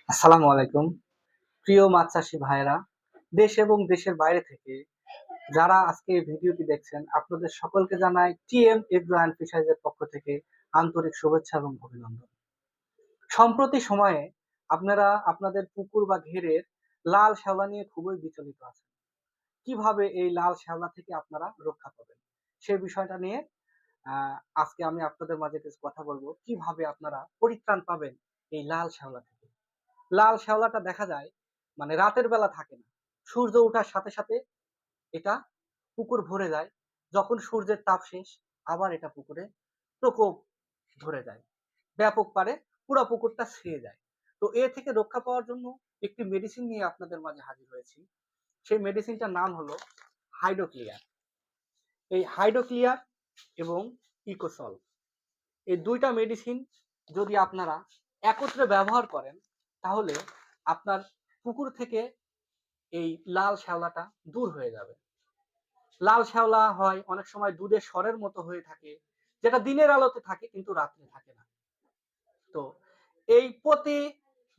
আসসালামু আলাইকুম। প্রিয় মাছ চাষী ভাইয়েরা, দেশ এবং দেশের বাইরে থেকে যারা আজকে এই ভিডিওটি দেখছেন, আপনাদের সকলকে জানাই টিএম এগ্রো অ্যান্ড ফিশারিজের পক্ষ থেকে আন্তরিক শুভেচ্ছা এবং অভিনন্দন। সম্প্রতি সময়ে আপনারা আপনাদের পুকুর বা ঘেরের লাল শ্যাওলা নিয়ে খুবই বিচলিত আছেন। কিভাবে এই লাল শ্যাওলা থেকে আপনারা রক্ষা পাবেন, সেই বিষয়টা নিয়ে আজকে আমি আপনাদের মাঝে কিছু কথা বলবো। কিভাবে আপনারা পরিত্রাণ পাবেন এই লাল শ্যাওলা থেকে। লাল শ্যাওলাটা দেখা যায় মানে রাতের বেলা থাকে না, সূর্য ওঠার সাথে সাথে এটা পুকুর ভরে যায়। যখন সূর্যের তাপ শেষ, আবার এটা পুকুরে প্রকোপ ধরে যায়, ব্যাপক পারে পুরো পুকুরটা ছেয়ে যায়। তো এ থেকে রক্ষা পাওয়ার জন্য একটি মেডিসিন নিয়ে আপনাদের মাঝে হাজির হয়েছি। সেই মেডিসিনটার নাম হলো হাইড্রোক্লিয়ার। এই হাইড্রোক্লিয়ার এবং ইকোসল, এই দুইটা মেডিসিন যদি আপনারা একত্রে ব্যবহার করেন, তাহলে আপনার পুকুর থেকে এই লাল শ্যাওলাটা দূর হয়ে যাবে। লাল শ্যাওলা হয় অনেক সময় দুধের স্বরের মতো হয়ে থাকে, যেটা দিনের আলোতে থাকে কিন্তু রাত্রে থাকে না। তো এই প্রতি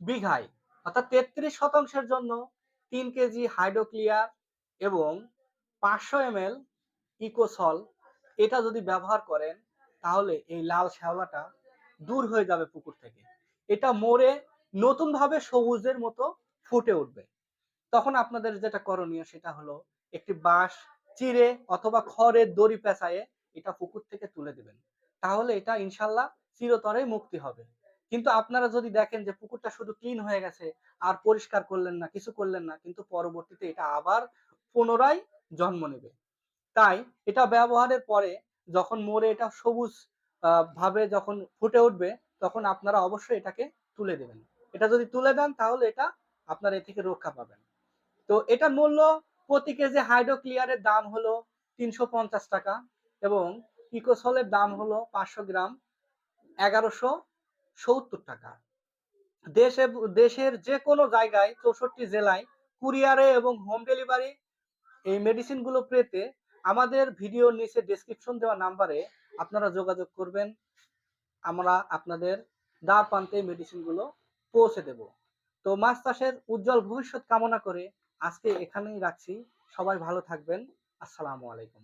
বিঘায় অর্থাৎ 33% জন্য 3 কেজি হাইড্রোক্লিয়ার এবং 500 ml ইকোসল, এটা যদি ব্যবহার করেন, তাহলে এই লাল শ্যাওলাটা দূর হয়ে যাবে পুকুর থেকে। এটা মরে নতুন ভাবে সবুজের মতো ফুটে উঠবে। তখন আপনাদের যেটা করণীয় সেটা হলো একটি বাঁশ চিরে অথবা খড়ের দড়ি পেঁচায়ে এটা পুকুর থেকে তুলে দিবেন। তাহলে এটা ইনশাল্লাহ চিরতরে মুক্তি হবে। কিন্তু আপনারা যদি দেখেন যে পুকুরটা শুধু ক্লিন হয়ে গেছে, আর পরিষ্কার করলেন না, কিছু করলেন না, কিন্তু পরবর্তীতে এটা আবার পুনরায় জন্ম নেবে। তাই এটা ব্যবহারের পরে যখন মরে এটা সবুজ ভাবে যখন ফুটে উঠবে, তখন আপনারা অবশ্যই এটাকে তুলে দেবেন। এটা যদি তুলে দেন, তাহলে এটা আপনারা এ থেকে রক্ষা পাবেন। তো এটার মূল্য প্রতি কেজি হাইড্রোক্লিয়ারের দাম হলো 350 টাকা এবং ইকোসলের দাম হলো 500 গ্রাম 1170 টাকা। দেশের যে কোনো জায়গায় 64 জেলায় কুরিয়ারে এবং হোম ডেলিভারি এই মেডিসিন গুলো পেতে আমাদের ভিডিওর নিচে ডেসক্রিপশন দেওয়া নাম্বারে আপনারা যোগাযোগ করবেন। আমরা আপনাদের দ্বার প্রান্তে মেডিসিন গুলো পৌঁছে দেব। তো মাছ চাষের উজ্জ্বল ভবিষ্যৎ কামনা করে আজকে এখানেই রাখছি। সবাই ভালো থাকবেন। আসসালামু আলাইকুম।